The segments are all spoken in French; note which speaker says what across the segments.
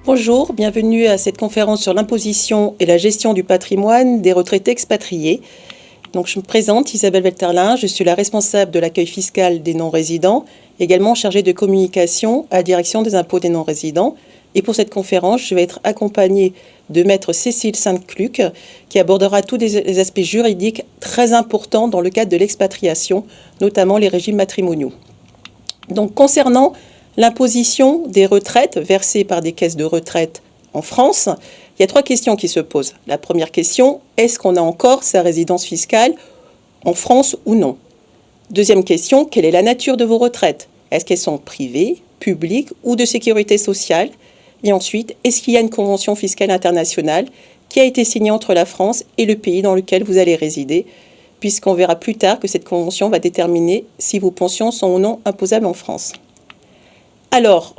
Speaker 1: Bonjour, bienvenue à cette conférence sur l'imposition et la gestion du patrimoine des retraités expatriés. Donc, je me présente, Isabelle Welterlin, je suis la responsable de l'accueil fiscal des non-résidents, également chargée de communication à la direction des impôts des non-résidents. Et pour cette conférence, je vais être accompagnée de maître Cécile Sainte-Cluc, qui abordera tous les aspects juridiques très importants dans le cadre de l'expatriation, notamment les régimes matrimoniaux. Donc, concernant l'imposition des retraites versées par des caisses de retraite en France, il y a trois questions qui se posent. La première question, est-ce qu'on a encore sa résidence fiscale en France ou non? Deuxième question, quelle est la nature de vos retraites? Est-ce qu'elles sont privées, publiques ou de sécurité sociale? Et ensuite, est-ce qu'il y a une convention fiscale internationale qui a été signée entre la France et le pays dans lequel vous allez résider, puisqu'on verra plus tard que cette convention va déterminer si vos pensions sont ou non imposables en France. Alors,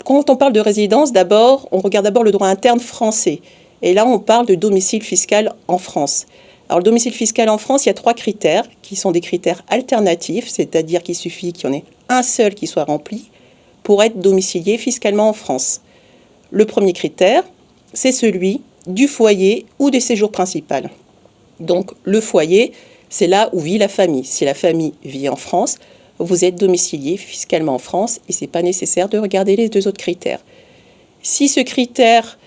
Speaker 1: quand on parle de résidence, on regarde d'abord le droit interne français. Et là, on parle de domicile fiscal en France. Alors, le domicile fiscal en France, il y a trois critères qui sont des critères alternatifs, c'est-à-dire qu'il suffit qu'il y en ait un seul qui soit rempli pour être domicilié fiscalement en France. Le premier critère, c'est celui du foyer ou du séjour principal. Donc, le foyer, c'est là où vit la famille. Si la famille vit en France, vous êtes domicilié fiscalement en France et ce n'est pas nécessaire de regarder les deux autres critères. Si ce critère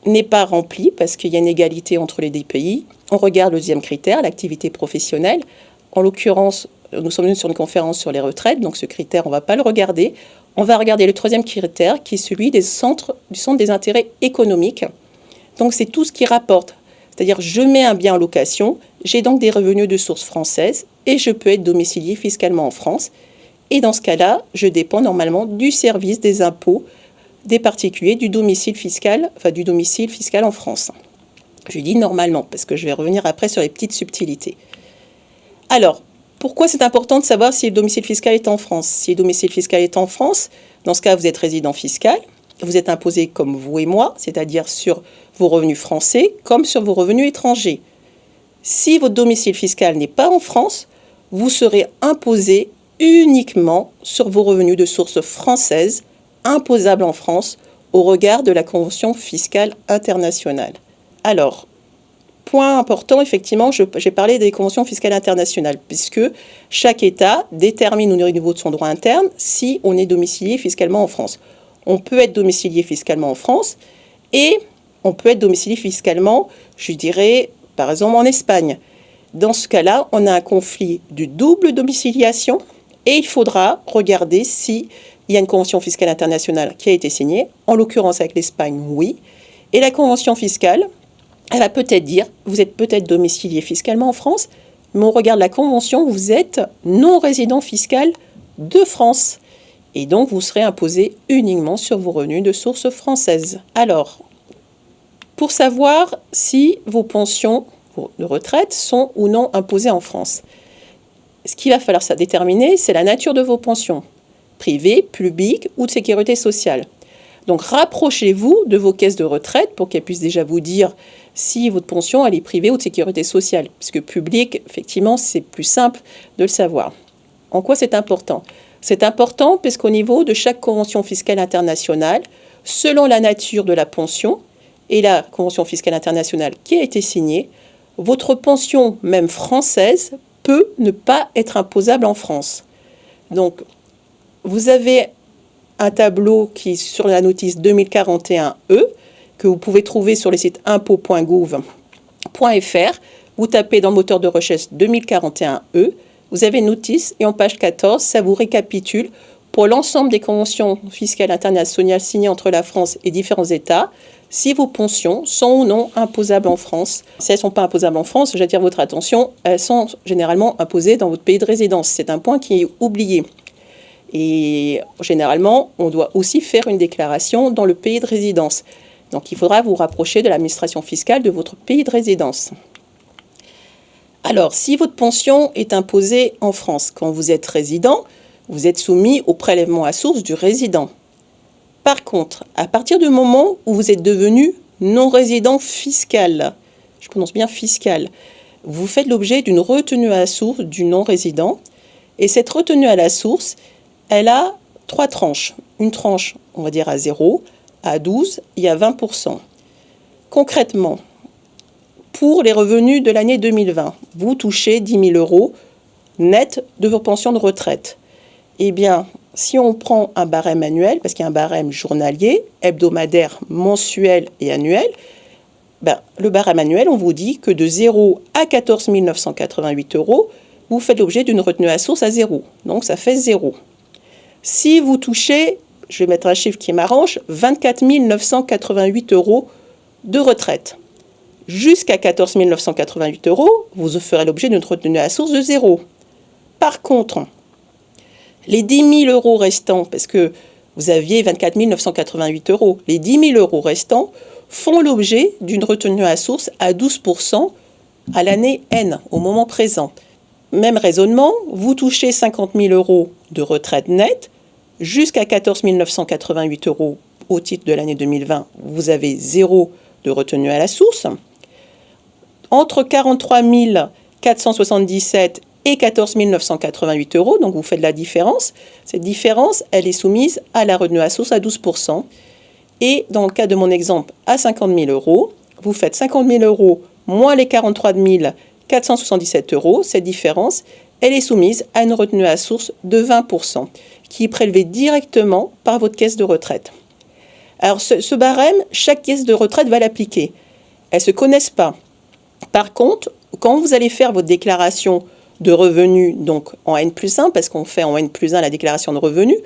Speaker 1: n'est pas rempli, parce qu'il y a une égalité entre les deux pays, on regarde le deuxième critère, l'activité professionnelle. En l'occurrence, nous sommes sur une conférence sur les retraites, donc ce critère, on ne va pas le regarder. On va regarder le troisième critère, qui est celui du centre des intérêts économiques. Donc c'est tout ce qui rapporte. C'est-à-dire, je mets un bien en location, j'ai donc des revenus de source française et je peux être domicilié fiscalement en France. Et dans ce cas-là, je dépends normalement du service des impôts des particuliers du domicile fiscal en France. Je dis normalement, parce que je vais revenir après sur les petites subtilités. Alors, pourquoi c'est important de savoir si le domicile fiscal est en France? Si le domicile fiscal est en France, dans ce cas, vous êtes résident fiscal, vous êtes imposé comme vous et moi, c'est-à-dire sur vos revenus français comme sur vos revenus étrangers. Si votre domicile fiscal n'est pas en France, vous serez imposé uniquement sur vos revenus de source française, imposables en France, au regard de la Convention fiscale internationale. Alors, point important, effectivement, j'ai parlé des conventions fiscales internationales, puisque chaque État détermine au niveau de son droit interne si on est domicilié fiscalement en France. On peut être domicilié fiscalement en France et on peut être domicilié fiscalement, je dirais, par exemple, en Espagne. Dans ce cas-là, on a un conflit de double domiciliation et il faudra regarder s'il y a une convention fiscale internationale qui a été signée, en l'occurrence avec l'Espagne, oui. Et la convention fiscale, elle va peut-être dire, vous êtes peut-être domicilié fiscalement en France, mais on regarde la convention, vous êtes non-résident fiscal de France. Et donc, vous serez imposé uniquement sur vos revenus de source française. Alors, pour savoir si vos pensions de retraite sont ou non imposées en France, ce qu'il va falloir déterminer, c'est la nature de vos pensions, privées, publiques ou de sécurité sociale. Donc, rapprochez-vous de vos caisses de retraite pour qu'elles puissent déjà vous dire si votre pension elle est privée ou de sécurité sociale. Puisque publique, effectivement, c'est plus simple de le savoir. En quoi c'est important? C'est important parce qu'au niveau de chaque convention fiscale internationale, selon la nature de la pension et la convention fiscale internationale qui a été signée, votre pension, même française, peut ne pas être imposable en France. Donc, vous avez un tableau qui est sur la notice 2041E, que vous pouvez trouver sur le site impôts.gouv.fr. Vous tapez dans le moteur de recherche 2041E, vous avez une notice et en page 14, ça vous récapitule pour l'ensemble des conventions fiscales internationales signées entre la France et différents États, si vos pensions sont ou non imposables en France. Si elles ne sont pas imposables en France, j'attire votre attention, elles sont généralement imposées dans votre pays de résidence. C'est un point qui est oublié. Et généralement, on doit aussi faire une déclaration dans le pays de résidence. Donc, il faudra vous rapprocher de l'administration fiscale de votre pays de résidence. Alors, si votre pension est imposée en France, quand vous êtes résident, vous êtes soumis au prélèvement à source du résident. Par contre, à partir du moment où vous êtes devenu non-résident fiscal, je prononce bien fiscal, vous faites l'objet d'une retenue à la source du non-résident. Et cette retenue à la source, elle a trois tranches. Une tranche, on va dire, à 0, à 12 et à 20%. Concrètement, pour les revenus de l'année 2020, vous touchez 10 000 euros net de vos pensions de retraite. Eh bien, si on prend un barème annuel, parce qu'il y a un barème journalier, hebdomadaire, mensuel et annuel, le barème annuel, on vous dit que de 0 à 14 988 euros, vous faites l'objet d'une retenue à source à 0. Donc, ça fait 0. Si vous touchez, je vais mettre un chiffre qui m'arrange, 24 988 euros de retraite, jusqu'à 14 988 euros, vous ferez l'objet d'une retenue à source de 0. Par contre, les 10 000 euros restants, parce que vous aviez 24 988 euros, les 10 000 euros restants font l'objet d'une retenue à source à 12% à l'année N, au moment présent. Même raisonnement, vous touchez 50 000 euros de retraite nette, jusqu'à 14 988 euros au titre de l'année 2020, vous avez 0 de retenue à la source. Entre 43 477 et 14 988 euros, donc vous faites la différence. Cette différence, elle est soumise à la retenue à source à 12%. Et dans le cas de mon exemple, à 50 000 euros, vous faites 50 000 euros moins les 43 477 euros. Cette différence, elle est soumise à une retenue à source de 20%, qui est prélevée directement par votre caisse de retraite. Alors ce barème, chaque caisse de retraite va l'appliquer. Elles ne se connaissent pas. Par contre, quand vous allez faire votre déclaration de revenus, donc en N+1, parce qu'on fait en N+1 la déclaration de revenus,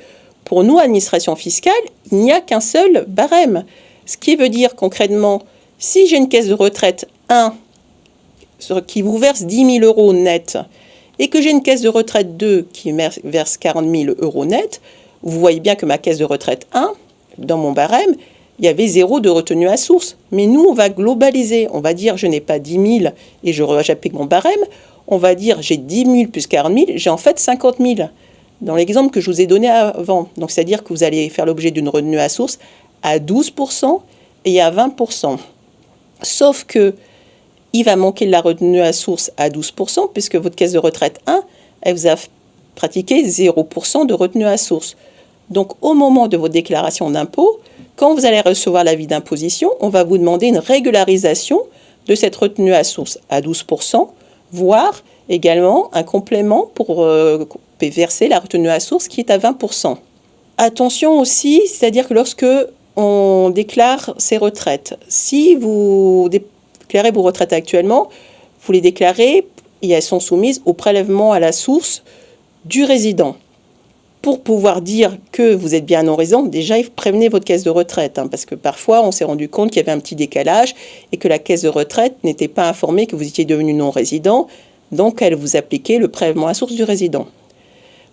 Speaker 1: pour nous, administration fiscale, il n'y a qu'un seul barème. Ce qui veut dire concrètement, si j'ai une caisse de retraite 1 qui vous verse 10 000 euros net et que j'ai une caisse de retraite 2 qui verse 40 000 euros net, vous voyez bien que ma caisse de retraite 1, dans mon barème, il y avait 0 de retenue à source. Mais nous, on va globaliser. On va dire, je n'ai pas 10 000 et j'applique mon barème. On va dire, j'ai 10 000 plus 40 000, j'ai en fait 50 000. Dans l'exemple que je vous ai donné avant. Donc, c'est-à-dire que vous allez faire l'objet d'une retenue à source à 12% et à 20%. Sauf que il va manquer de la retenue à source à 12%, puisque votre caisse de retraite 1, elle vous a pratiqué 0% de retenue à source. Donc, au moment de votre déclaration d'impôt, quand vous allez recevoir l'avis d'imposition, on va vous demander une régularisation de cette retenue à source à 12%, voire également un complément pour verser la retenue à source qui est à 20%. Attention aussi, c'est-à-dire que lorsque on déclare ses retraites, si vous déclarez vos retraites actuellement, vous les déclarez et elles sont soumises au prélèvement à la source du résident. Pour pouvoir dire que vous êtes bien non-résident, déjà, prévenez votre caisse de retraite, parce que parfois, on s'est rendu compte qu'il y avait un petit décalage et que la caisse de retraite n'était pas informée que vous étiez devenu non-résident, donc elle vous appliquait le prélèvement à source du résident.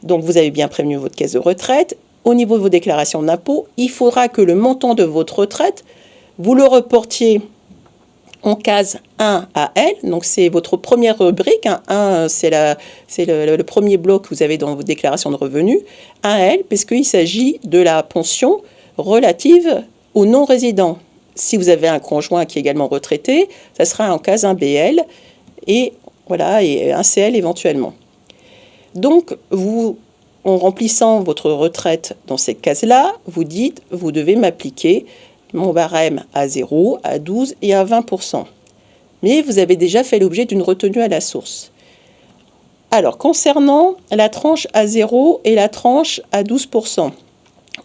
Speaker 1: Donc, vous avez bien prévenu votre caisse de retraite. Au niveau de vos déclarations d'impôt, il faudra que le montant de votre retraite, vous le reportiez en case 1 à L, donc c'est votre première rubrique. 1, c'est le premier bloc que vous avez dans vos déclarations de revenus. 1L, puisqu'il s'agit de la pension relative aux non-résidents. Si vous avez un conjoint qui est également retraité, ça sera en case 1BL et voilà, et 1CL éventuellement. Donc, en remplissant votre retraite dans cette case-là, vous dites, vous devez m'appliquer mon barème à 0, à 12 et à 20%. Mais vous avez déjà fait l'objet d'une retenue à la source. Alors, concernant la tranche à 0 et la tranche à 12%,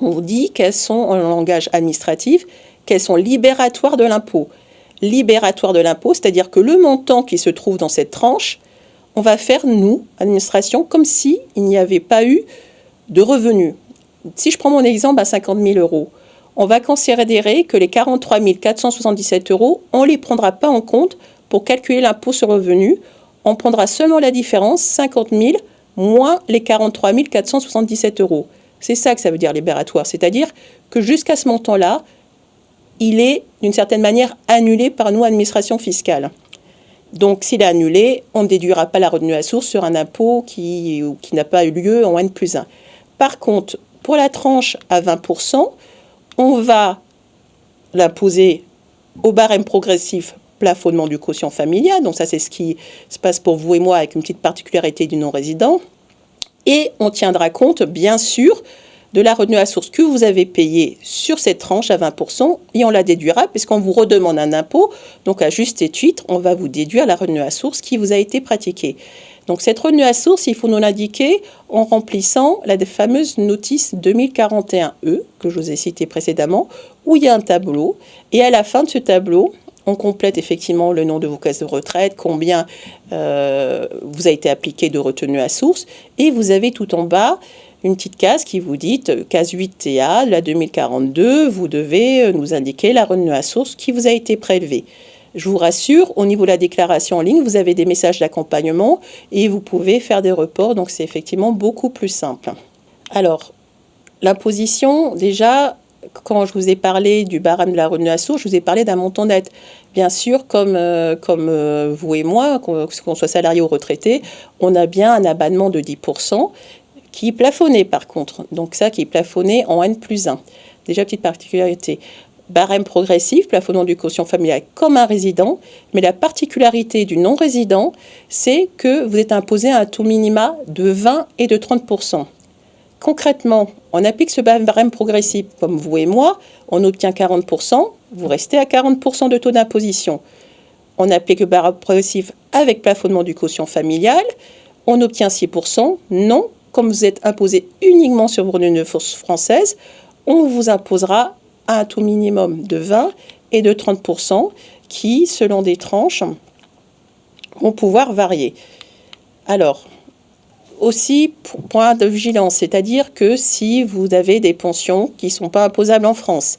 Speaker 1: on vous dit qu'elles sont, en langage administratif, qu'elles sont libératoires de l'impôt. Libératoires de l'impôt, c'est-à-dire que le montant qui se trouve dans cette tranche, on va faire, nous, administration, comme s'il n'y avait pas eu de revenus. Si je prends mon exemple à 50 000 euros, on va considérer que les 43 477 euros, on ne les prendra pas en compte pour calculer l'impôt sur le revenu. On prendra seulement la différence, 50 000 moins les 43 477 euros. C'est ça que ça veut dire libératoire. C'est-à-dire que jusqu'à ce montant-là, il est d'une certaine manière annulé par nous, administration fiscale. Donc, s'il est annulé, on ne déduira pas la retenue à source sur un impôt qui n'a pas eu lieu en N+1. Par contre, pour la tranche à 20%, on va l'imposer au barème progressif plafonnement du quotient familial. Donc ça, c'est ce qui se passe pour vous et moi avec une petite particularité du non-résident. Et on tiendra compte, bien sûr, de la retenue à source que vous avez payée sur cette tranche à 20% et on la déduira puisqu'on vous redemande un impôt. Donc à juste titre, on va vous déduire la retenue à source qui vous a été pratiquée. Donc cette retenue à source, il faut nous l'indiquer en remplissant la fameuse notice 2041E que je vous ai citée précédemment, où il y a un tableau. Et à la fin de ce tableau, on complète effectivement le nom de vos caisses de retraite, combien vous a été appliqué de retenue à source. Et vous avez tout en bas une petite case qui vous dit, case 8TA, la 2042, vous devez nous indiquer la retenue à source qui vous a été prélevée. Je vous rassure, au niveau de la déclaration en ligne, vous avez des messages d'accompagnement et vous pouvez faire des reports, donc c'est effectivement beaucoup plus simple. Alors, l'imposition, déjà, quand je vous ai parlé du barème de la retenue à source, je vous ai parlé d'un montant net. Bien sûr, comme vous et moi, qu'on soit salarié ou retraité, on a bien un abattement de 10% qui est plafonné par contre. Donc ça, qui est plafonné en N+1. Déjà, petite particularité. Barème progressif, plafonnement du quotient familial comme un résident, mais la particularité du non-résident, c'est que vous êtes imposé à un taux minima de 20 et de 30%. Concrètement, on applique ce barème progressif, comme vous et moi, on obtient 40%, vous restez à 40% de taux d'imposition. On applique le barème progressif avec plafonnement du quotient familial, on obtient 6%, non, comme vous êtes imposé uniquement sur vos revenus de force française, on vous imposera à un taux minimum de 20 et de 30% qui, selon des tranches, vont pouvoir varier. Alors, aussi, point de vigilance, c'est-à-dire que si vous avez des pensions qui ne sont pas imposables en France,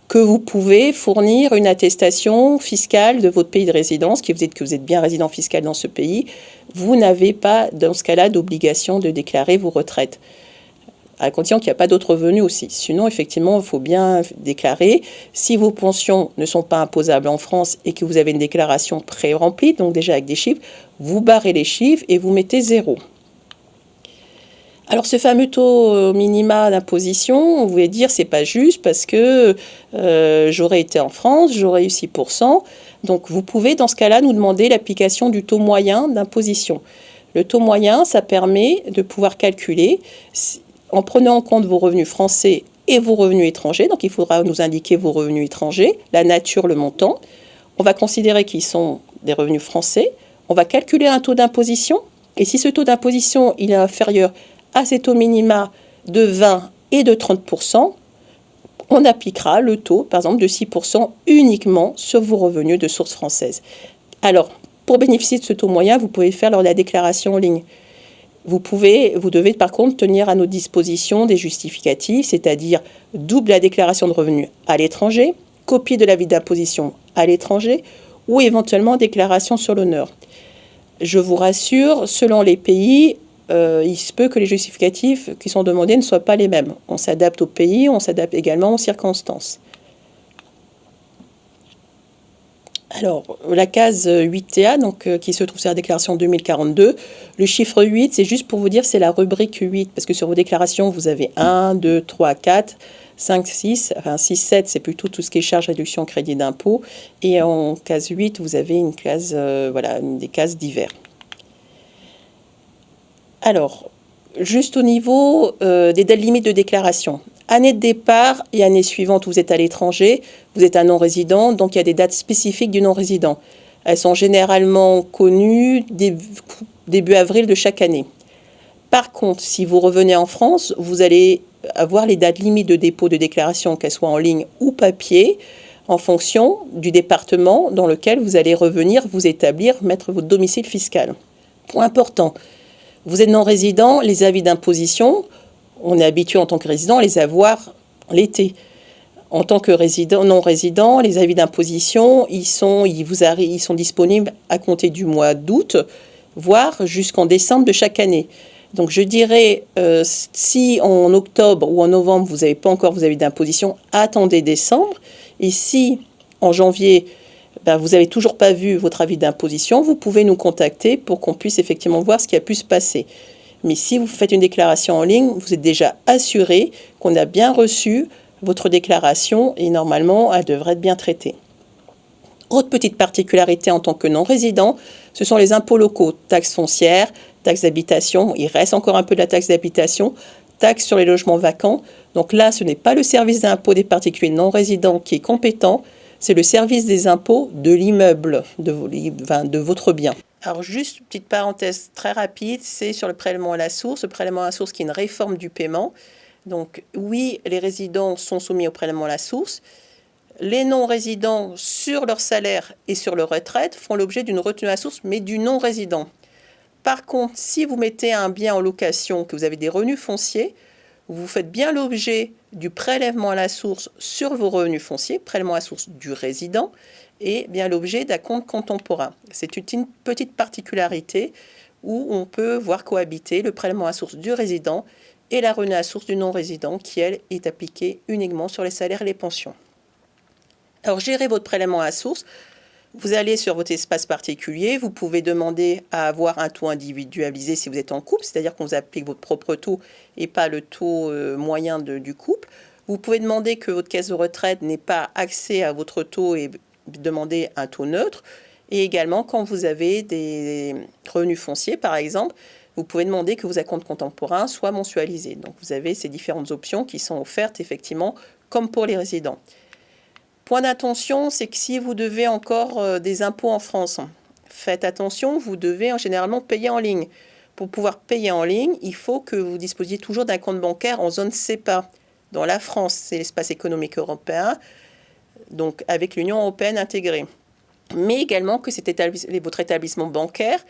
Speaker 1: que vous pouvez fournir une attestation fiscale de votre pays de résidence, qui vous dites que vous êtes bien résident fiscal dans ce pays, vous n'avez pas, dans ce cas-là, d'obligation de déclarer vos retraites, à condition qu'il n'y a pas d'autres revenus aussi. Sinon, effectivement, il faut bien déclarer. Si vos pensions ne sont pas imposables en France et que vous avez une déclaration pré-remplie, donc déjà avec des chiffres, vous barrez les chiffres et vous mettez 0. Alors ce fameux taux minima d'imposition, on voulait dire c'est pas juste parce que j'aurais été en France, j'aurais eu 6%. Donc vous pouvez dans ce cas-là nous demander l'application du taux moyen d'imposition. Le taux moyen, ça permet de pouvoir calculer en prenant en compte vos revenus français et vos revenus étrangers. Donc il faudra nous indiquer vos revenus étrangers, la nature, le montant. On va considérer qu'ils sont des revenus français. On va calculer un taux d'imposition. Et si ce taux d'imposition il est inférieur à ces taux minima de 20 et de 30%, on appliquera le taux, par exemple, de 6% uniquement sur vos revenus de source française. Alors, pour bénéficier de ce taux moyen, vous pouvez faire lors de la déclaration en ligne. Vous devez par contre tenir à nos dispositions des justificatifs, c'est-à-dire double la déclaration de revenus à l'étranger, copie de l'avis d'imposition à l'étranger ou éventuellement déclaration sur l'honneur. Je vous rassure, selon les pays, il se peut que les justificatifs qui sont demandés ne soient pas les mêmes. On s'adapte au pays, on s'adapte également aux circonstances. Alors, la case 8TA, qui se trouve sur la déclaration 2042, le chiffre 8, c'est juste pour vous dire, c'est la rubrique 8, parce que sur vos déclarations, vous avez 1, 2, 3, 4, 5, 6, enfin 6, 7, c'est plutôt tout ce qui est charges, réduction, crédit d'impôt, et en case 8, vous avez une case, des cases divers. Alors, juste au niveau des dates limites de déclaration. Année de départ et année suivante, vous êtes à l'étranger, vous êtes un non-résident, donc il y a des dates spécifiques du non-résident. Elles sont généralement connues début avril de chaque année. Par contre, si vous revenez en France, vous allez avoir les dates limites de dépôt de déclaration, qu'elles soient en ligne ou papier, en fonction du département dans lequel vous allez revenir, vous établir, mettre votre domicile fiscal. Point important. Vous êtes non-résident, les avis d'imposition, on est habitué en tant que résident à les avoir l'été. En tant que non-résident, les avis d'imposition, ils sont disponibles à compter du mois d'août, voire jusqu'en décembre de chaque année. Donc je dirais, si en octobre ou en novembre, vous n'avez pas encore vos avis d'imposition, attendez décembre. Et si en janvier, vous n'avez toujours pas vu votre avis d'imposition, vous pouvez nous contacter pour qu'on puisse effectivement voir ce qui a pu se passer. Mais si vous faites une déclaration en ligne, vous êtes déjà assuré qu'on a bien reçu votre déclaration et normalement, elle devrait être bien traitée. Autre petite particularité en tant que non-résident, ce sont les impôts locaux, taxes foncières, taxes d'habitation, il reste encore un peu de la taxe d'habitation, taxe sur les logements vacants. Donc là, ce n'est pas le service d'impôt des particuliers non résidents qui est compétent, c'est le service des impôts de l'immeuble, de votre bien. Alors juste une petite parenthèse très rapide, c'est sur le prélèvement à la source. Le prélèvement à la source qui est une réforme du paiement. Donc oui, les résidents sont soumis au prélèvement à la source. Les non-résidents, sur leur salaire et sur leur retraite, font l'objet d'une retenue à la source, mais du non-résident. Par contre, si vous mettez un bien en location, que vous avez des revenus fonciers, vous faites bien l'objet du prélèvement à la source sur vos revenus fonciers, prélèvement à la source du résident, et bien l'objet d'un compte contemporain. C'est une petite particularité où on peut voir cohabiter le prélèvement à la source du résident et la retenue à la source du non-résident, qui, elle, est appliquée uniquement sur les salaires et les pensions. Alors, gérez votre prélèvement à la source. Vous allez sur votre espace particulier, vous pouvez demander à avoir un taux individualisé si vous êtes en couple, c'est-à-dire qu'on vous applique votre propre taux et pas le taux moyen du couple. Vous pouvez demander que votre caisse de retraite n'ait pas accès à votre taux et demander un taux neutre. Et également, quand vous avez des revenus fonciers, par exemple, vous pouvez demander que vos acomptes contemporains soient mensualisés. Donc, vous avez ces différentes options qui sont offertes, effectivement, comme pour les résidents. Point d'attention, c'est que si vous devez encore des impôts en France, faites attention, vous devez généralement payer en ligne. Pour pouvoir payer en ligne, il faut que vous disposiez toujours d'un compte bancaire en zone CEPA. Dans la France, c'est l'espace économique européen, donc avec l'Union européenne intégrée. Mais également que votre établissement bancaire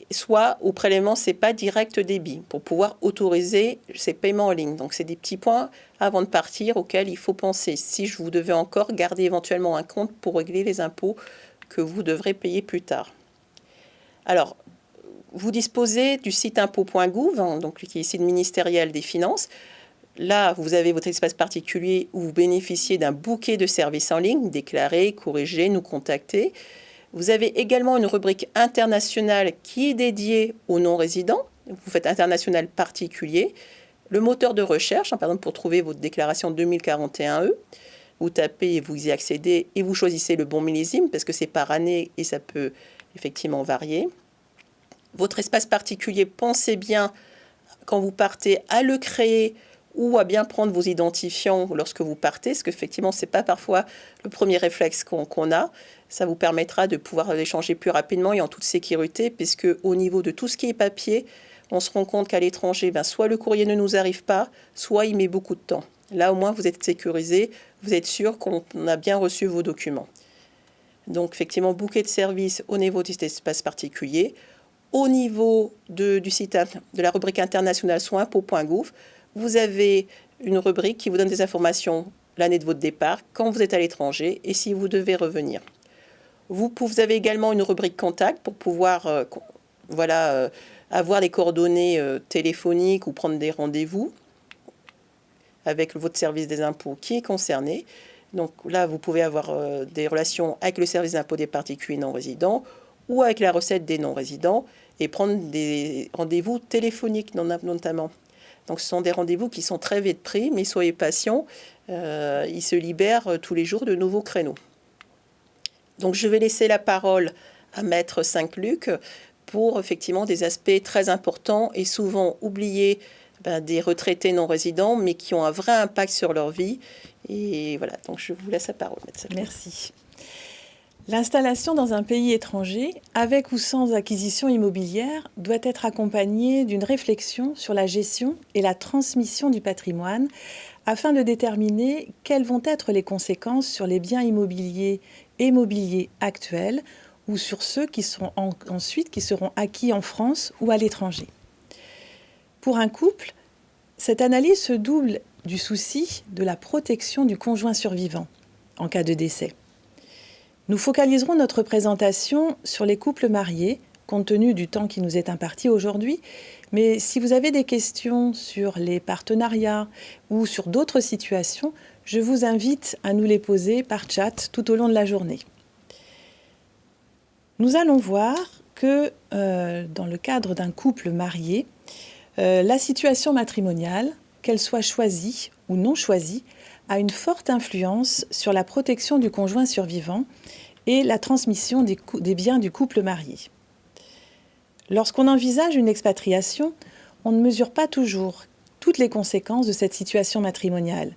Speaker 1: soit au prélèvement CEPA direct débit pour pouvoir autoriser ces paiements en ligne. Donc, c'est des petits points avant de partir auxquels il faut penser si vous devez encore garder éventuellement un compte pour régler les impôts que vous devrez payer plus tard. Alors, vous disposez du site impôt.gouv, donc qui est le site ministériel des Finances. Là, vous avez votre espace particulier où vous bénéficiez d'un bouquet de services en ligne, déclarer, corriger, nous contacter. Vous avez également une rubrique internationale qui est dédiée aux non-résidents. Vous faites international particulier. Le moteur de recherche, par exemple pour trouver votre déclaration 2041E, vous tapez et vous y accédez et vous choisissez le bon millésime parce que c'est par année et ça peut effectivement varier. Votre espace particulier, pensez bien quand vous partez à le créer ou à bien prendre vos identifiants lorsque vous partez, parce qu'effectivement, ce n'est pas parfois le premier réflexe qu'on a. Ça vous permettra de pouvoir échanger plus rapidement et en toute sécurité, puisque au niveau de tout ce qui est papier, on se rend compte qu'à l'étranger, soit le courrier ne nous arrive pas, soit il met beaucoup de temps. Là, au moins, vous êtes sécurisé, vous êtes sûr qu'on a bien reçu vos documents. Donc, effectivement, bouquet de services au niveau de cet espace particulier. Au niveau du site de la rubrique internationale sur impôt.gouv, vous avez une rubrique qui vous donne des informations l'année de votre départ, quand vous êtes à l'étranger et si vous devez revenir. Vous avez également une rubrique contact pour pouvoir avoir des coordonnées téléphoniques ou prendre des rendez-vous avec votre service des impôts qui est concerné. Donc là, vous pouvez avoir des relations avec le service d'impôt des particuliers non-résidents ou avec la recette des non-résidents et prendre des rendez-vous téléphoniques notamment. Donc, ce sont des rendez-vous qui sont très vite pris, mais soyez patients, ils se libèrent tous les jours de nouveaux créneaux. Donc, je vais laisser la parole à Maître Saint-Luc pour effectivement des aspects très importants et souvent oubliés des retraités non résidents, mais qui ont un vrai impact sur leur vie. Et voilà, donc je vous laisse la parole, Maître Saint-Luc.
Speaker 2: Merci. L'installation dans un pays étranger, avec ou sans acquisition immobilière, doit être accompagnée d'une réflexion sur la gestion et la transmission du patrimoine afin de déterminer quelles vont être les conséquences sur les biens immobiliers et mobiliers actuels ou sur ceux qui seront acquis en France ou à l'étranger. Pour un couple, cette analyse se double du souci de la protection du conjoint survivant en cas de décès. Nous focaliserons notre présentation sur les couples mariés, compte tenu du temps qui nous est imparti aujourd'hui. Mais si vous avez des questions sur les partenariats ou sur d'autres situations, je vous invite à nous les poser par chat tout au long de la journée. Nous allons voir que dans le cadre d'un couple marié, la situation matrimoniale, qu'elle soit choisie ou non choisie, a une forte influence sur la protection du conjoint survivant et la transmission des biens du couple marié. Lorsqu'on envisage une expatriation, on ne mesure pas toujours toutes les conséquences de cette situation matrimoniale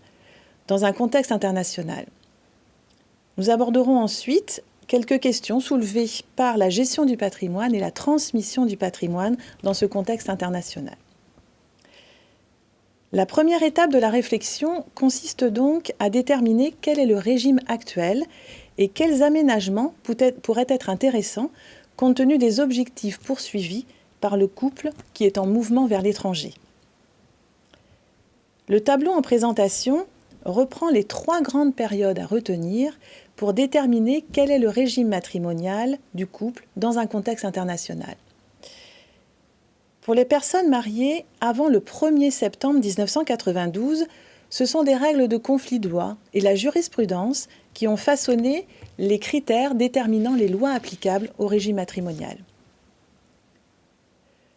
Speaker 2: dans un contexte international. Nous aborderons ensuite quelques questions soulevées par la gestion du patrimoine et la transmission du patrimoine dans ce contexte international. La première étape de la réflexion consiste donc à déterminer quel est le régime actuel et quels aménagements pourraient être intéressants compte tenu des objectifs poursuivis par le couple qui est en mouvement vers l'étranger. Le tableau en présentation reprend les 3 grandes périodes à retenir pour déterminer quel est le régime matrimonial du couple dans un contexte international. Pour les personnes mariées avant le 1er septembre 1992, ce sont des règles de conflit de loi et la jurisprudence qui ont façonné les critères déterminant les lois applicables au régime matrimonial.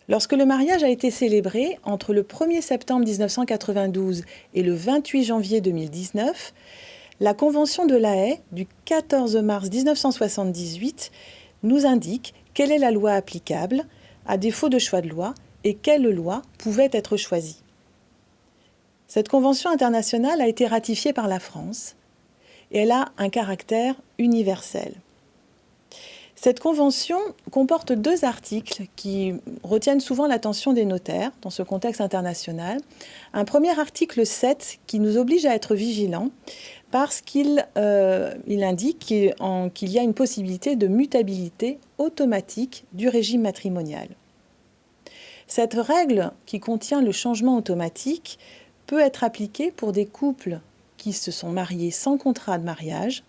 Speaker 2: Lorsque le mariage a été célébré entre le 1er septembre 1992 et le 28 janvier 2019, la Convention de La Haye du 14 mars 1978 nous indique quelle est la loi applicable, à défaut de choix de loi, et quelle loi pouvait être choisie. Cette convention internationale a été ratifiée par la France et elle a un caractère universel. Cette convention comporte 2 articles qui retiennent souvent l'attention des notaires dans ce contexte international. Un premier article 7 qui nous oblige à être vigilants parce qu'il indique qu'il y a une possibilité de mutabilité automatique du régime matrimonial. Cette règle qui contient le changement automatique peut être appliquée pour des couples qui se sont mariés sans contrat de mariage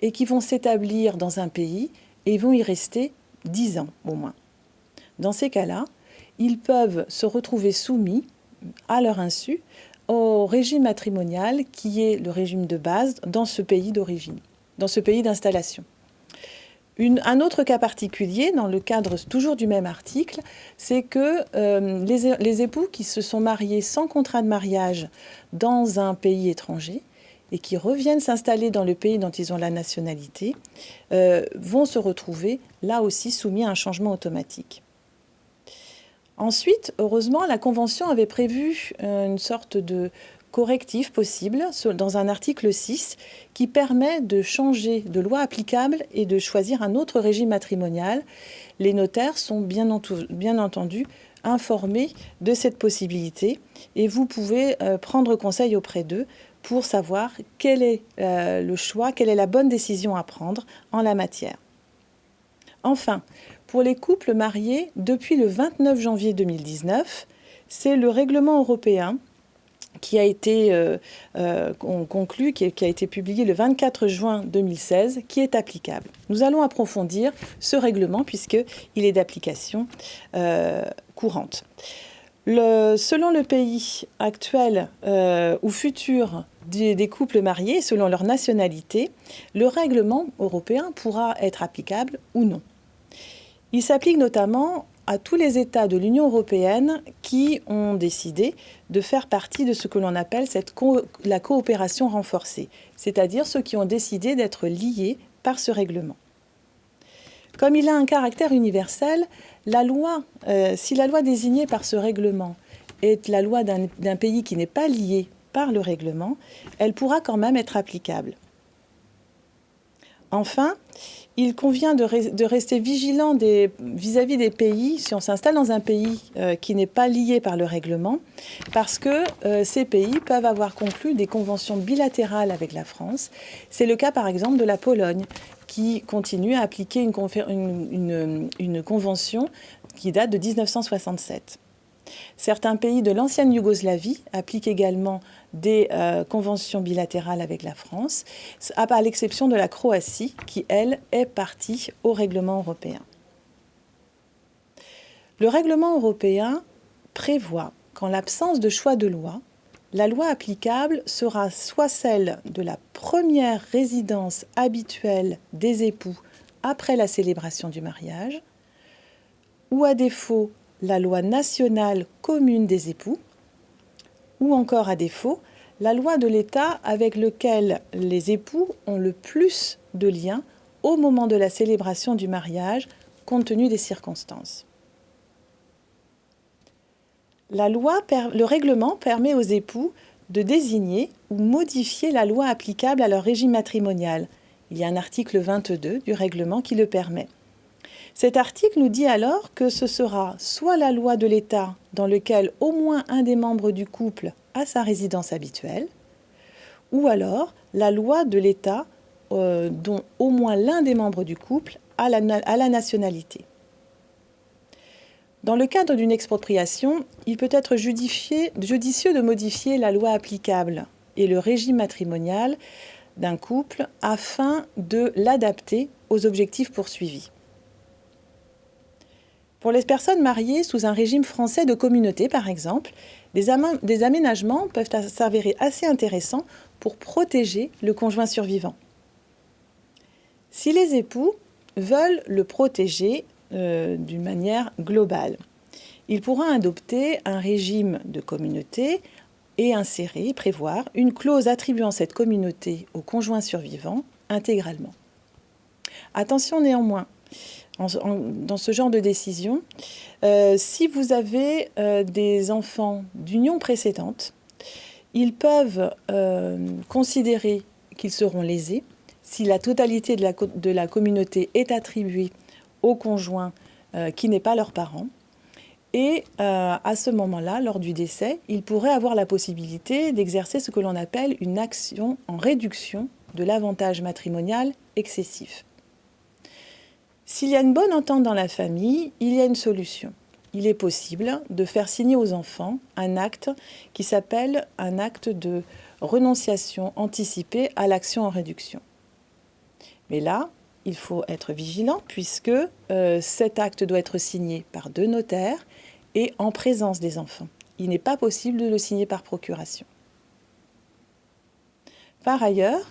Speaker 2: et qui vont s'établir dans un pays et vont y rester 10 ans au moins. Dans ces cas-là, ils peuvent se retrouver soumis, à leur insu, au régime matrimonial qui est le régime de base dans ce pays d'origine, dans ce pays d'installation. Un autre cas particulier, dans le cadre toujours du même article, c'est que les époux qui se sont mariés sans contrat de mariage dans un pays étranger et qui reviennent s'installer dans le pays dont ils ont la nationalité, vont se retrouver là aussi soumis à un changement automatique. Ensuite, heureusement, la Convention avait prévu une sorte de correctif possible dans un article 6 qui permet de changer de loi applicable et de choisir un autre régime matrimonial. Les notaires sont bien entendu informés de cette possibilité et vous pouvez prendre conseil auprès d'eux pour savoir quel est le choix, quelle est la bonne décision à prendre en la matière. Enfin, pour les couples mariés depuis le 29 janvier 2019, c'est le règlement européen qui a été conclu, qui a été publié le 24 juin 2016, qui est applicable. Nous allons approfondir ce règlement puisqu'il est d'application courante. Selon le pays actuel ou futur des couples mariés, selon leur nationalité, le règlement européen pourra être applicable ou non. Il s'applique notamment à tous les États de l'Union européenne qui ont décidé de faire partie de ce que l'on appelle la coopération renforcée, c'est-à-dire ceux qui ont décidé d'être liés par ce règlement. Comme il a un caractère universel, si la loi désignée par ce règlement est la loi d'un pays qui n'est pas lié par le règlement, elle pourra quand même être applicable. Enfin, il convient de rester vigilant vis-à-vis des pays, si on s'installe dans un pays qui n'est pas lié par le règlement, parce que ces pays peuvent avoir conclu des conventions bilatérales avec la France. C'est le cas par exemple de la Pologne, qui continue à appliquer une convention qui date de 1967. Certains pays de l'ancienne Yougoslavie appliquent également des conventions bilatérales avec la France, à l'exception de la Croatie, qui, elle, est partie au règlement européen. Le règlement européen prévoit qu'en l'absence de choix de loi, la loi applicable sera soit celle de la première résidence habituelle des époux après la célébration du mariage, ou à défaut, la loi nationale commune des époux, ou encore à défaut, la loi de l'État avec lequel les époux ont le plus de liens au moment de la célébration du mariage, compte tenu des circonstances. Le règlement permet aux époux de désigner ou modifier la loi applicable à leur régime matrimonial. Il y a un article 22 du règlement qui le permet. Cet article nous dit alors que ce sera soit la loi de l'État dans lequel au moins un des membres du couple a sa résidence habituelle, ou alors la loi de l'État dont au moins l'un des membres du couple a la nationalité. Dans le cadre d'une expropriation, il peut être judicieux de modifier la loi applicable et le régime matrimonial d'un couple afin de l'adapter aux objectifs poursuivis. Pour les personnes mariées sous un régime français de communauté, par exemple, des aménagements peuvent s'avérer assez intéressants pour protéger le conjoint survivant. Si les époux veulent le protéger d'une manière globale, il pourra adopter un régime de communauté et prévoir une clause attribuant cette communauté au conjoint survivant intégralement. Attention néanmoins, dans ce genre de décision, si vous avez des enfants d'union précédente, ils peuvent considérer qu'ils seront lésés si la totalité de la communauté est attribuée au conjoint qui n'est pas leur parent. Et à ce moment-là, lors du décès, ils pourraient avoir la possibilité d'exercer ce que l'on appelle une action en réduction de l'avantage matrimonial excessif. S'il y a une bonne entente dans la famille, il y a une solution. Il est possible de faire signer aux enfants un acte qui s'appelle un acte de renonciation anticipée à l'action en réduction. Mais là, il faut être vigilant puisque cet acte doit être signé par 2 notaires et en présence des enfants. Il n'est pas possible de le signer par procuration. Par ailleurs,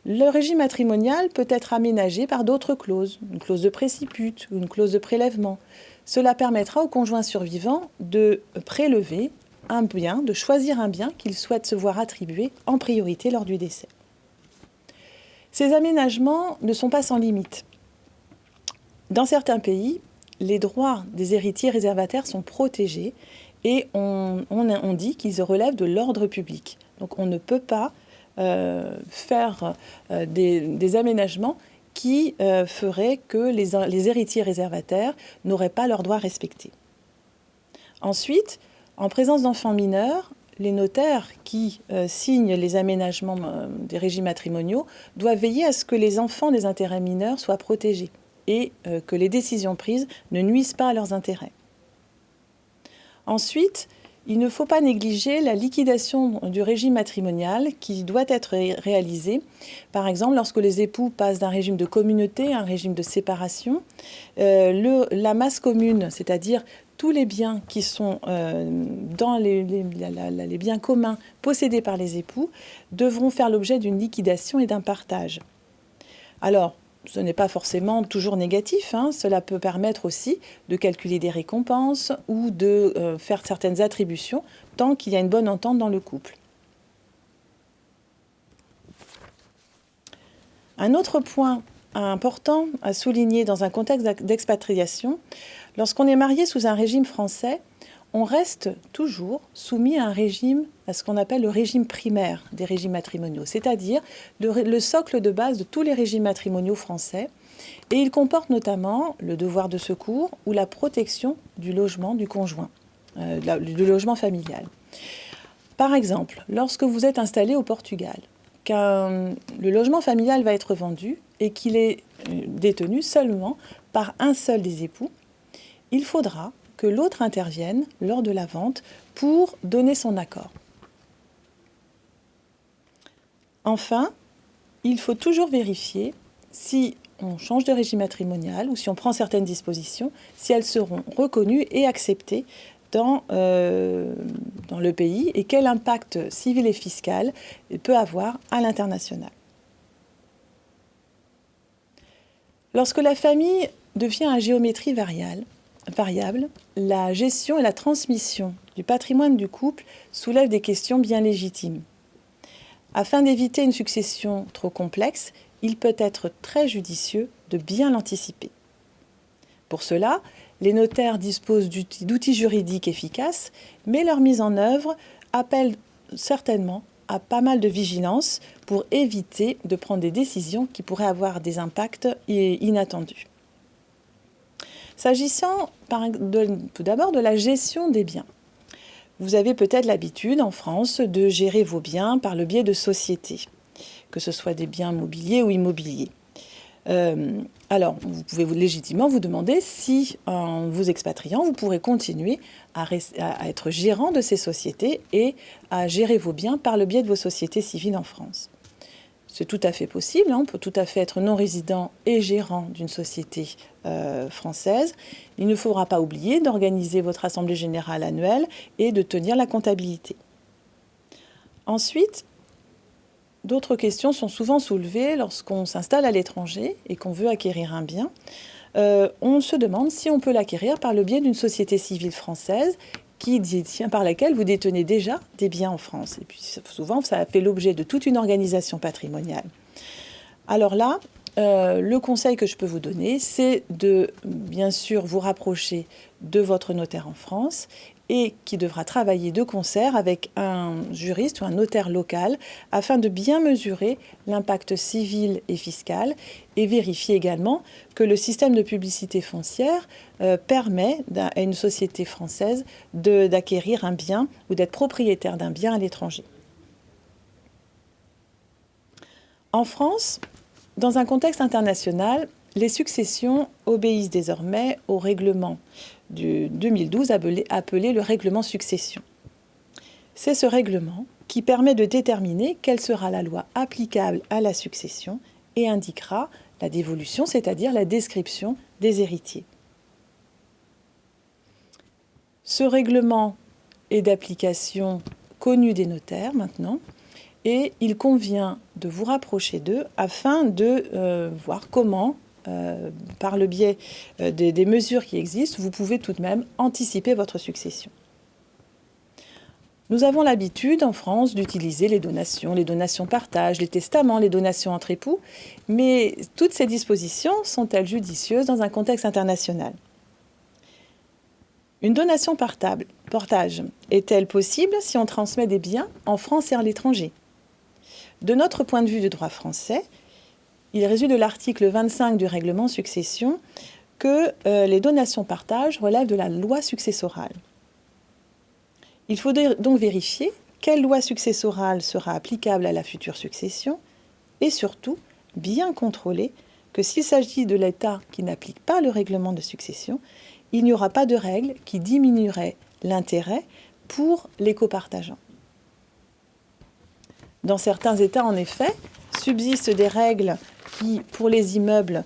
Speaker 2: le régime matrimonial peut être aménagé par d'autres clauses, une clause de préciput ou une clause de prélèvement. Cela permettra au conjoint survivant de prélever un bien, de choisir un bien qu'il souhaite se voir attribuer en priorité lors du décès. Ces aménagements ne sont pas sans limite. Dans certains pays, les droits des héritiers réservataires sont protégés et on dit qu'ils relèvent de l'ordre public. Donc on ne peut pas faire des aménagements qui feraient que les héritiers réservataires n'auraient pas leurs droits respectés. Ensuite, en présence d'enfants mineurs, les notaires qui signent les aménagements des régimes matrimoniaux doivent veiller à ce que les enfants des intérêts mineurs soient protégés et que les décisions prises ne nuisent pas à leurs intérêts. Ensuite, il ne faut pas négliger la liquidation du régime matrimonial qui doit être réalisée, par exemple lorsque les époux passent d'un régime de communauté à un régime de séparation. La masse commune, c'est-à-dire tous les biens qui sont dans les biens communs possédés par les époux, devront faire l'objet d'une liquidation et d'un partage. Alors, ce n'est pas forcément toujours négatif, cela peut permettre aussi de calculer des récompenses ou de faire certaines attributions tant qu'il y a une bonne entente dans le couple. Un autre point important à souligner dans un contexte d'expatriation, lorsqu'on est marié sous un régime français, on reste toujours soumis à ce qu'on appelle le régime primaire des régimes matrimoniaux, c'est-à-dire le socle de base de tous les régimes matrimoniaux français. Et il comporte notamment le devoir de secours ou la protection du logement du conjoint, du logement familial. Par exemple, lorsque vous êtes installé au Portugal, le logement familial va être vendu et qu'il est détenu seulement par un seul des époux, il faudra que l'autre intervienne lors de la vente pour donner son accord. Enfin, il faut toujours vérifier si on change de régime matrimonial ou si on prend certaines dispositions, si elles seront reconnues et acceptées dans le pays et quel impact civil et fiscal il peut avoir à l'international. Lorsque la famille devient à géométrie variable, la gestion et la transmission du patrimoine du couple soulèvent des questions bien légitimes. Afin d'éviter une succession trop complexe, il peut être très judicieux de bien l'anticiper. Pour cela, les notaires disposent d'outils juridiques efficaces, mais leur mise en œuvre appelle certainement à pas mal de vigilance pour éviter de prendre des décisions qui pourraient avoir des impacts inattendus. S'agissant tout d'abord de la gestion des biens. Vous avez peut-être l'habitude en France de gérer vos biens par le biais de sociétés, que ce soit des biens mobiliers ou immobiliers. Alors, vous pouvez légitimement vous demander si, en vous expatriant, vous pourrez continuer à être gérant de ces sociétés et à gérer vos biens par le biais de vos sociétés civiles en France. C'est tout à fait possible, on peut tout à fait être non-résident et gérant d'une société française. Il ne faudra pas oublier d'organiser votre assemblée générale annuelle et de tenir la comptabilité. Ensuite, d'autres questions sont souvent soulevées lorsqu'on s'installe à l'étranger et qu'on veut acquérir un bien. On se demande si on peut l'acquérir par le biais d'une société civile française par laquelle vous détenez déjà des biens en France. Et puis souvent, ça fait l'objet de toute une organisation patrimoniale. Alors là, le conseil que je peux vous donner, c'est de, bien sûr, vous rapprocher de votre notaire en France et qui devra travailler de concert avec un juriste ou un notaire local afin de bien mesurer l'impact civil et fiscal et vérifier également que le système de publicité foncière permet à une société française d'acquérir un bien ou d'être propriétaire d'un bien à l'étranger. En France, dans un contexte international, les successions obéissent désormais au règlement de 2012 appelé le règlement succession. C'est ce règlement qui permet de déterminer quelle sera la loi applicable à la succession et indiquera la dévolution, c'est-à-dire la description des héritiers. Ce règlement est d'application connue des notaires maintenant et il convient de vous rapprocher d'eux afin de voir comment, par le biais des mesures qui existent, vous pouvez tout de même anticiper votre succession. Nous avons l'habitude en France d'utiliser les donations partage, les testaments, les donations entre époux, mais toutes ces dispositions sont-elles judicieuses dans un contexte international ? Une donation partage est-elle possible si on transmet des biens en France et à l'étranger ? De notre point de vue du droit français, il résulte de l'article 25 du règlement succession que les donations partage relèvent de la loi successorale. Il faut donc vérifier quelle loi successorale sera applicable à la future succession et surtout bien contrôler que s'il s'agit de l'État qui n'applique pas le règlement de succession, il n'y aura pas de règle qui diminuerait l'intérêt pour les copartageants. Dans certains États, en effet, subsistent des règles qui, pour les immeubles,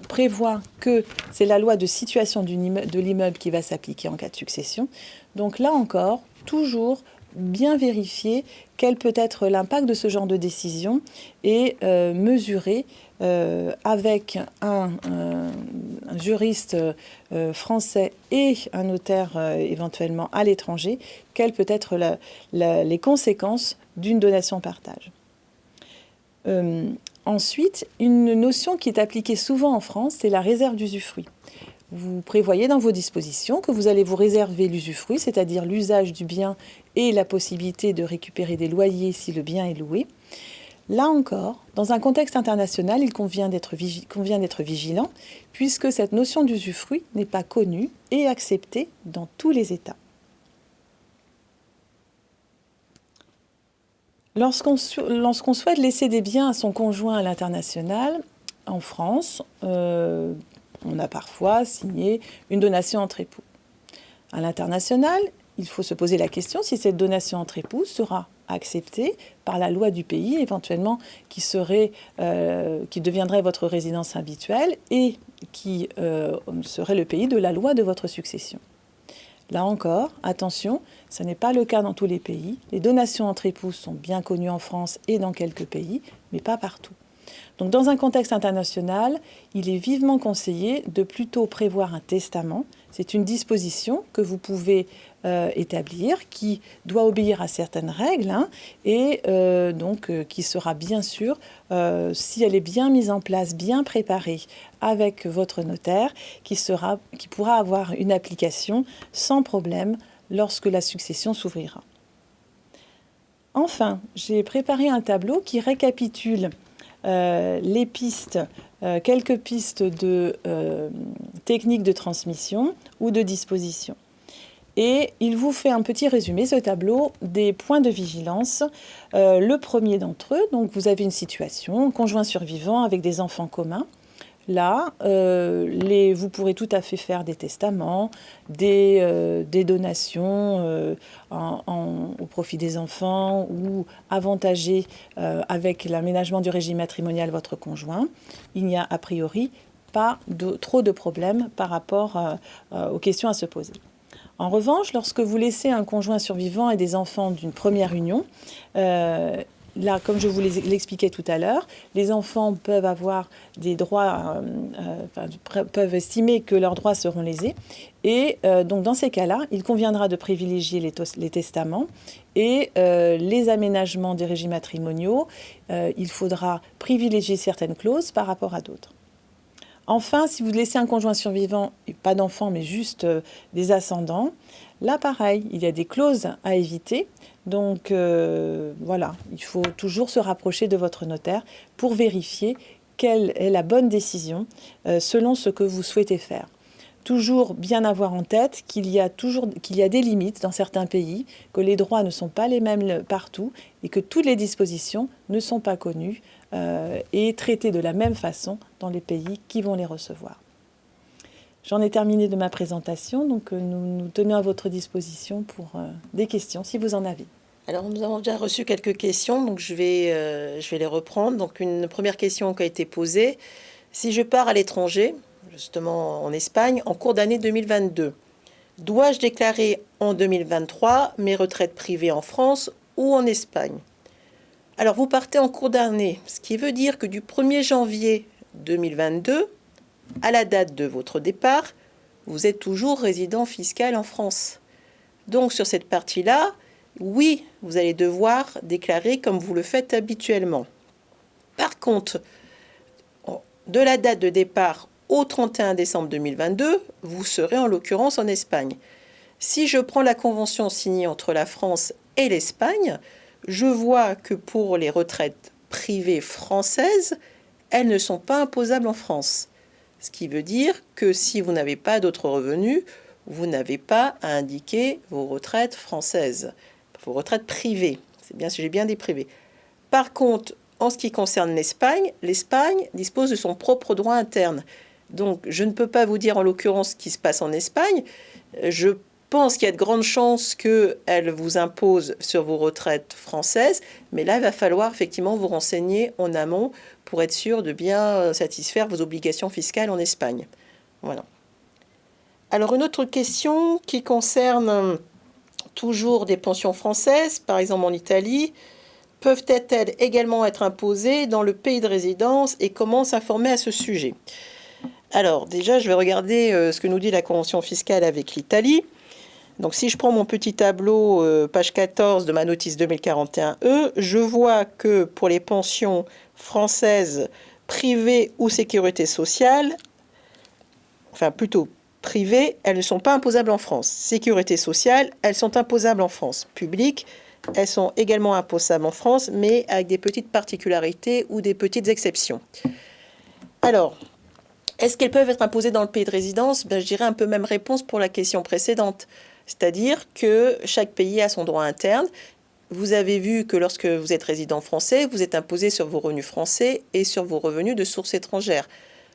Speaker 2: prévoient que c'est la loi de situation de l'immeuble qui va s'appliquer en cas de succession. Donc là encore, toujours bien vérifier quel peut être l'impact de ce genre de décision et mesurer avec un juriste français et un notaire éventuellement à l'étranger quelles peuvent être les conséquences d'une donation partage. Ensuite, une notion qui est appliquée souvent en France, c'est la réserve d'usufruit. Vous prévoyez dans vos dispositions que vous allez vous réserver l'usufruit, c'est-à-dire l'usage du bien et la possibilité de récupérer des loyers si le bien est loué. Là encore, dans un contexte international, il convient d'être vigilant, puisque cette notion d'usufruit n'est pas connue et acceptée dans tous les États. Lorsqu'on souhaite laisser des biens à son conjoint à l'international, en France, on a parfois signé une donation entre époux. À l'international, il faut se poser la question si cette donation entre époux sera acceptée par la loi du pays, éventuellement qui deviendrait votre résidence habituelle et qui serait le pays de la loi de votre succession. Là encore, attention, ce n'est pas le cas dans tous les pays. Les donations entre époux sont bien connues en France et dans quelques pays, mais pas partout. Donc dans un contexte international, il est vivement conseillé de plutôt prévoir un testament. C'est une disposition que vous pouvez établir, qui doit obéir à certaines règles, hein, et qui sera bien sûr, si elle est bien mise en place, bien préparée avec votre notaire, qui pourra avoir une application sans problème lorsque la succession s'ouvrira. Enfin, j'ai préparé un tableau qui récapitule les pistes, quelques pistes de techniques de transmission ou de disposition. Et il vous fait un petit résumé, ce tableau, des points de vigilance. Le premier d'entre eux, donc vous avez une situation, conjoint survivant avec des enfants communs. Là, vous pourrez tout à fait faire des testaments, des donations au profit des enfants ou avantager avec l'aménagement du régime matrimonial votre conjoint. Il n'y a a priori pas trop de problèmes par rapport aux questions à se poser. En revanche, lorsque vous laissez un conjoint survivant et des enfants d'une première union, là, comme je vous l'expliquais tout à l'heure, les enfants peuvent avoir des droits, peuvent estimer que leurs droits seront lésés. Et donc, dans ces cas-là, il conviendra de privilégier les testaments et les aménagements des régimes matrimoniaux. Il faudra privilégier certaines clauses par rapport à d'autres. Enfin, si vous laissez un conjoint survivant, et pas d'enfants, mais juste des ascendants, là, pareil, il y a des clauses à éviter. Donc, voilà, il faut toujours se rapprocher de votre notaire pour vérifier quelle est la bonne décision selon ce que vous souhaitez faire. Toujours bien avoir en tête qu'il y a des limites dans certains pays, que les droits ne sont pas les mêmes partout et que toutes les dispositions ne sont pas connues et traitées de la même façon dans les pays qui vont les recevoir. J'en ai terminé de ma présentation, donc nous tenons à votre disposition pour des questions si vous en avez.
Speaker 1: Alors, nous avons déjà reçu quelques questions, donc je vais les reprendre. Donc, une première question qui a été posée. Si je pars à l'étranger, justement en Espagne, en cours d'année 2022, dois-je déclarer en 2023 mes retraites privées en France ou en Espagne? Alors, vous partez en cours d'année, ce qui veut dire que du 1er janvier 2022, à la date de votre départ, vous êtes toujours résident fiscal en France. Donc, sur cette partie-là, oui, vous allez devoir déclarer comme vous le faites habituellement. Par contre, de la date de départ au 31 décembre 2022, vous serez en l'occurrence en Espagne. Si je prends la convention signée entre la France et l'Espagne, je vois que pour les retraites privées françaises, elles ne sont pas imposables en France. Ce qui veut dire que si vous n'avez pas d'autres revenus, vous n'avez pas à indiquer vos retraites françaises, vos retraites privées. C'est bien si j'ai bien dit privées. Par contre, en ce qui concerne l'Espagne dispose de son propre droit interne. Donc, je ne peux pas vous dire en l'occurrence ce qui se passe en Espagne. Je pense qu'il y a de grandes chances qu'elle vous impose sur vos retraites françaises, mais là, il va falloir effectivement vous renseigner en amont pour être sûr de bien satisfaire vos obligations fiscales en Espagne. Voilà. Alors, une autre question qui concerne toujours des pensions françaises, par exemple en Italie, peuvent-elles également être imposées dans le pays de résidence et comment s'informer à ce sujet? Alors, déjà, je vais regarder ce que nous dit la convention fiscale avec l'Italie. Donc, si je prends mon petit tableau, page 14 de ma notice 2041E, je vois que pour les pensions françaises privées ou sécurité sociale, enfin plutôt privées, elles ne sont pas imposables en France. Sécurité sociale, elles sont imposables en France. Publiques, elles sont également imposables en France, mais avec des petites particularités ou des petites exceptions. Alors, est-ce qu'elles peuvent être imposées dans le pays de résidence? Je dirais un peu même réponse pour la question précédente. C'est-à-dire que chaque pays a son droit interne. Vous avez vu que lorsque vous êtes résident français, vous êtes imposé sur vos revenus français et sur vos revenus de source étrangère.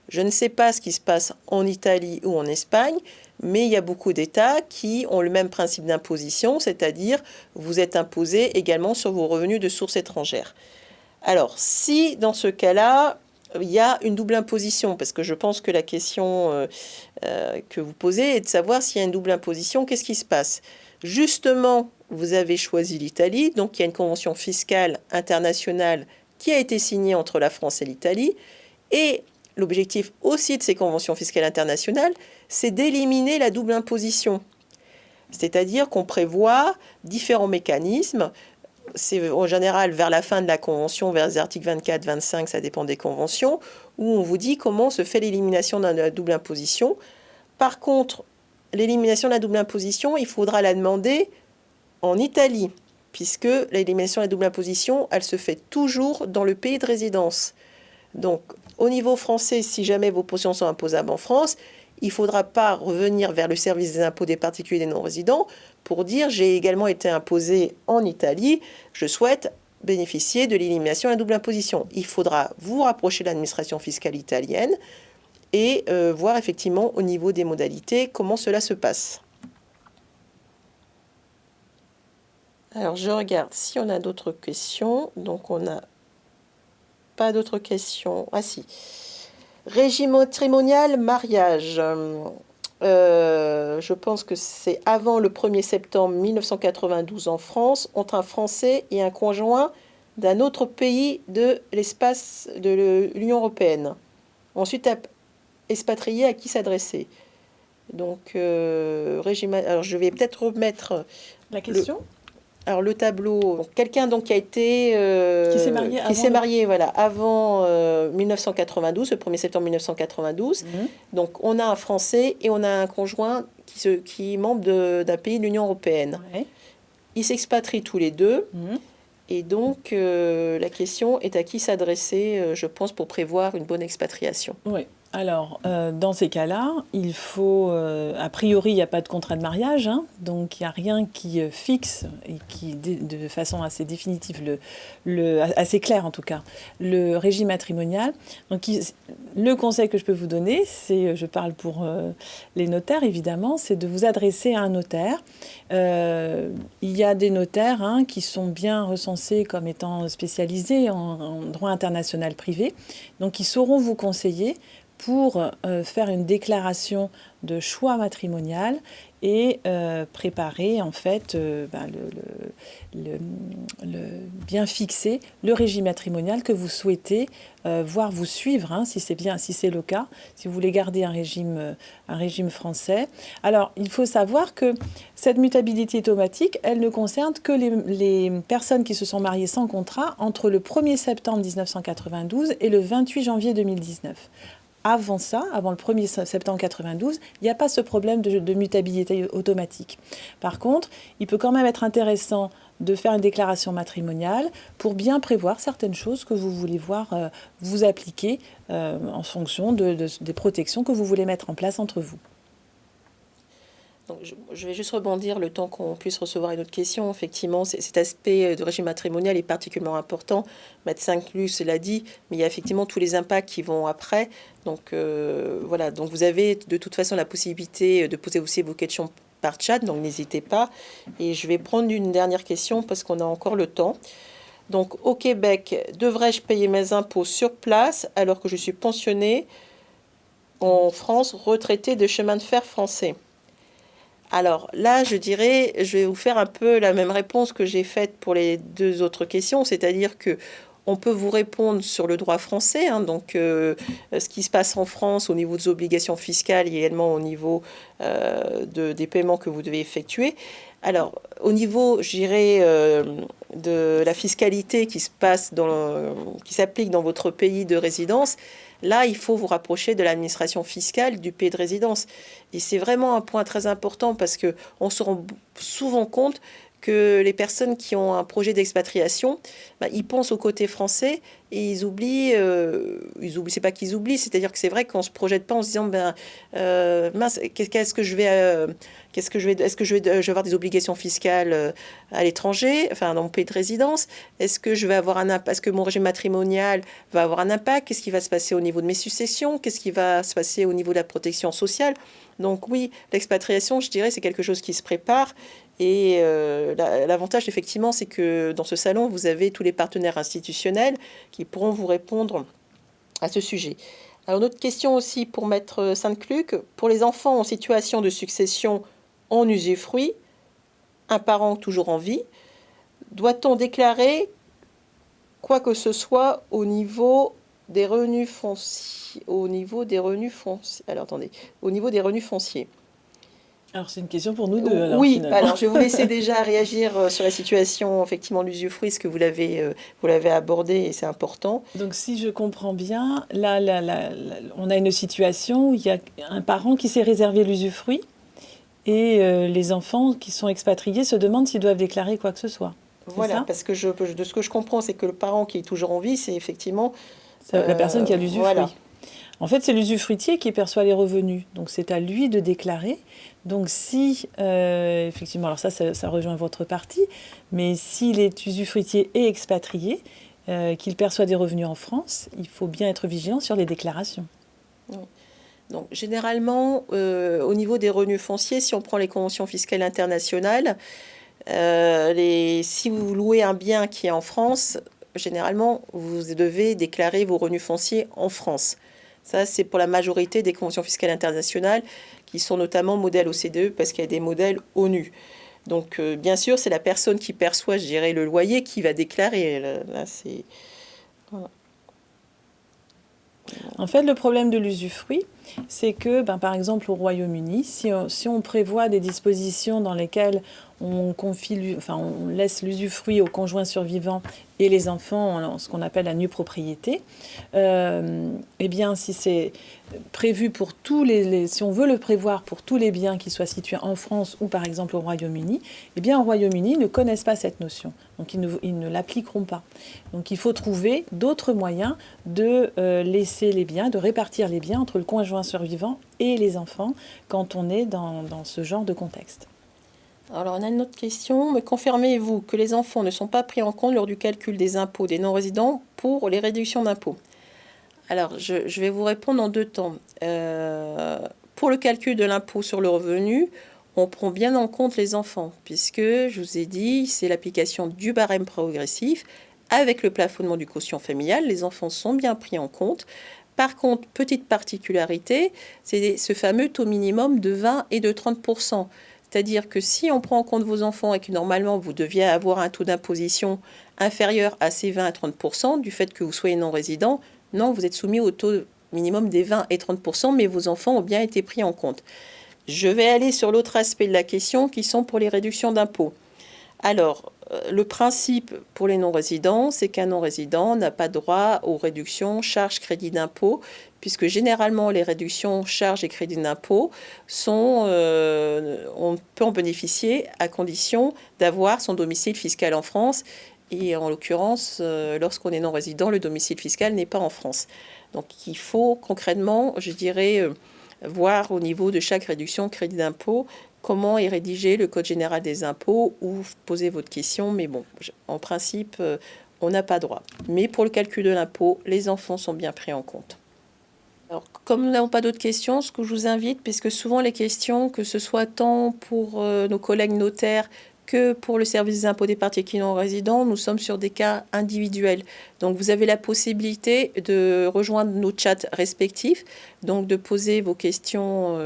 Speaker 1: Je ne sais pas ce qui se passe en Italie ou en Espagne, mais il y a beaucoup d'États qui ont le même principe d'imposition, c'est-à-dire vous êtes imposé également sur vos revenus de source étrangère. Alors, si dans ce cas-là, il y a une double imposition, parce que je pense que la question que vous posez est de savoir s'il y a une double imposition, qu'est-ce qui se passe? Justement, vous avez choisi l'Italie, donc il y a une convention fiscale internationale qui a été signée entre la France et l'Italie, et l'objectif aussi de ces conventions fiscales internationales, c'est d'éliminer la double imposition. C'est-à-dire qu'on prévoit différents mécanismes. C'est en général vers la fin de la convention, vers les articles 24, 25, ça dépend des conventions, où on vous dit comment se fait l'élimination de la double imposition. Par contre, l'élimination de la double imposition, il faudra la demander en Italie, puisque l'élimination de la double imposition, elle se fait toujours dans le pays de résidence. Donc, au niveau français, si jamais vos pensions sont imposables en France, il ne faudra pas revenir vers le service des impôts des particuliers et des non-résidents pour dire « j'ai également été imposé en Italie, je souhaite bénéficier de l'élimination de la double imposition ». Il faudra vous rapprocher de l'administration fiscale italienne et voir effectivement au niveau des modalités comment cela se passe. Alors je regarde si on a d'autres questions. Donc on n'a pas d'autres questions. Ah si. Régime matrimonial, mariage. Je pense que c'est avant le 1er septembre 1992 en France, entre un Français et un conjoint d'un autre pays de l'espace de l'Union européenne. Ensuite, expatrié, à qui s'adresser. Donc, régime. Alors, je vais peut-être remettre
Speaker 2: la question.
Speaker 1: Alors le tableau, quelqu'un donc qui a été
Speaker 2: qui s'est marié
Speaker 1: voilà, avant 1992, le 1er septembre 1992. Donc on a un Français et on a un conjoint qui est membre d'un pays de l'Union européenne.
Speaker 2: Ouais.
Speaker 1: Ils s'expatrient tous les deux. Et donc la question est à qui s'adresser, je pense, pour prévoir une bonne expatriation.
Speaker 2: Oui. Alors, dans ces cas-là, il faut, a priori, il n'y a pas de contrat de mariage, hein, donc il n'y a rien qui fixe et qui, de façon assez définitive, assez claire en tout cas, le régime matrimonial. Donc, le conseil que je peux vous donner, c'est, je parle pour les notaires évidemment, c'est de vous adresser à un notaire. Il y a des notaires qui sont bien recensés comme étant spécialisés en droit international privé, donc ils sauront vous conseiller pour faire une déclaration de choix matrimonial et préparer en fait bien fixer le régime matrimonial que vous souhaitez voir vous suivre, si c'est le cas, si vous voulez garder un régime français. Alors il faut savoir que cette mutabilité automatique, elle ne concerne que les personnes qui se sont mariées sans contrat entre le 1er septembre 1992 et le 28 janvier 2019. Avant ça, avant le 1er septembre 1992, il n'y a pas ce problème de mutabilité automatique. Par contre, il peut quand même être intéressant de faire une déclaration matrimoniale pour bien prévoir certaines choses que vous voulez voir vous appliquer en fonction des protections que vous voulez mettre en place entre vous.
Speaker 1: Donc, je vais juste rebondir le temps qu'on puisse recevoir une autre question. Effectivement, cet aspect de régime matrimonial est particulièrement important. Médecin inclus, cela dit, mais il y a effectivement tous les impacts qui vont après. Donc voilà, donc vous avez de toute façon la possibilité de poser aussi vos questions par chat, donc n'hésitez pas. Et je vais prendre une dernière question parce qu'on a encore le temps. Donc au Québec, devrais-je payer mes impôts sur place alors que je suis pensionné en France, retraité de chemin de fer français? Alors là, je dirais, je vais vous faire un peu la même réponse que j'ai faite pour les deux autres questions, c'est-à-dire que on peut vous répondre sur le droit français, donc ce qui se passe en France au niveau des obligations fiscales et également au niveau des paiements que vous devez effectuer. Alors, au niveau, je dirais, de la fiscalité qui se passe qui s'applique dans votre pays de résidence, là, il faut vous rapprocher de l'administration fiscale du pays de résidence. Et c'est vraiment un point très important parce qu'on se rend souvent compte que les personnes qui ont un projet d'expatriation, ils pensent au côté français et ils oublient, c'est pas qu'ils oublient, c'est-à-dire que c'est vrai qu'on se projette pas en se disant, mince, est-ce que je vais avoir des obligations fiscales à l'étranger, enfin dans mon pays de résidence, est-ce que je vais avoir est-ce que mon régime matrimonial va avoir un impact, qu'est-ce qui va se passer au niveau de mes successions, qu'est-ce qui va se passer au niveau de la protection sociale. Donc oui, l'expatriation, je dirais, c'est quelque chose qui se prépare. Et l'avantage, effectivement, c'est que dans ce salon, vous avez tous les partenaires institutionnels qui pourront vous répondre à ce sujet. Alors, une autre question aussi pour Maître Sainte-Cluc. Pour les enfants en situation de succession en usufruit, un parent toujours en vie, doit-on déclarer quoi que ce soit au niveau des revenus fonciers? Alors, attendez, au niveau des revenus fonciers.
Speaker 2: Alors c'est une question pour nous deux, alors,
Speaker 1: Oui,
Speaker 2: finalement.
Speaker 1: alors je vais vous laisser déjà réagir sur la situation, effectivement, de l'usufruit, ce que vous l'avez abordé et c'est important.
Speaker 2: Donc si je comprends bien, on a une situation où il y a un parent qui s'est réservé l'usufruit et les enfants qui sont expatriés se demandent s'ils doivent déclarer quoi que ce soit. C'est
Speaker 1: Voilà,
Speaker 2: ça?
Speaker 1: parce que de ce que je comprends, c'est que le parent qui est toujours en vie, c'est effectivement...
Speaker 2: C'est la personne qui a
Speaker 1: voilà.
Speaker 2: l'usufruit. En fait, c'est l'usufruitier qui perçoit les revenus. Donc, c'est à lui de déclarer. Donc, si, effectivement, alors ça rejoint votre partie, mais s'il est usufruitier et expatrié, qu'il perçoit des revenus en France, il faut bien être vigilant sur les déclarations.
Speaker 1: Oui. Donc, généralement, au niveau des revenus fonciers, si on prend les conventions fiscales internationales, si vous louez un bien qui est en France, généralement, vous devez déclarer vos revenus fonciers en France. Ça, c'est pour la majorité des conventions fiscales internationales qui sont notamment modèles OCDE parce qu'il y a des modèles ONU. Donc, bien sûr, c'est la personne qui perçoit, je dirais, le loyer qui va déclarer. Là, c'est... Voilà.
Speaker 2: En fait, le problème de l'usufruit, c'est que, par exemple, au Royaume-Uni, si on prévoit des dispositions dans lesquelles on laisse l'usufruit au conjoint survivant et les enfants, ce qu'on appelle la nue propriété, eh bien, si c'est prévu pour si on veut le prévoir pour tous les biens qui soient situés en France ou par exemple au Royaume-Uni, eh bien, au Royaume-Uni, ils ne connaissent pas cette notion. Donc, ils ne l'appliqueront pas. Donc, il faut trouver d'autres moyens de laisser les biens, de répartir les biens entre le conjoint survivant et les enfants quand on est dans ce genre de contexte.
Speaker 1: Alors, on a une autre question. Me confirmez-vous que les enfants ne sont pas pris en compte lors du calcul des impôts des non-résidents pour les réductions d'impôts? Alors, je vais vous répondre en deux temps. Pour le calcul de l'impôt sur le revenu, on prend bien en compte les enfants, puisque, je vous ai dit, c'est l'application du barème progressif avec le plafonnement du quotient familial. Les enfants sont bien pris en compte. Par contre, petite particularité, c'est ce fameux taux minimum de 20 et de 30%. C'est-à-dire que si on prend en compte vos enfants et que normalement vous deviez avoir un taux d'imposition inférieur à ces 20 à 30%, du fait que vous soyez non-résident, non, vous êtes soumis au taux minimum des 20 et 30%, mais vos enfants ont bien été pris en compte. Je vais aller sur l'autre aspect de la question qui sont pour les réductions d'impôts. Alors, le principe pour les non-résidents, c'est qu'un non-résident n'a pas droit aux réductions, charges, crédits d'impôt, puisque généralement les réductions, charges et crédits d'impôt on peut en bénéficier à condition d'avoir son domicile fiscal en France. Et en l'occurrence, lorsqu'on est non-résident, le domicile fiscal n'est pas en France. Donc il faut concrètement, je dirais, voir au niveau de chaque réduction, crédit d'impôt, comment est rédigé le Code général des impôts ou poser votre question. Mais bon, en principe, on n'a pas droit. Mais pour le calcul de l'impôt, les enfants sont bien pris en compte. Alors, comme nous n'avons pas d'autres questions, ce que je vous invite, puisque souvent les questions, que ce soit tant pour nos collègues notaires que pour le service des impôts des particuliers non résidents, nous sommes sur des cas individuels. Donc, vous avez la possibilité de rejoindre nos chats respectifs, donc de poser vos questions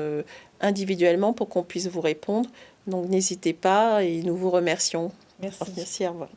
Speaker 1: individuellement pour qu'on puisse vous répondre. Donc, n'hésitez pas et nous vous remercions.
Speaker 2: Merci.
Speaker 1: Merci, au revoir.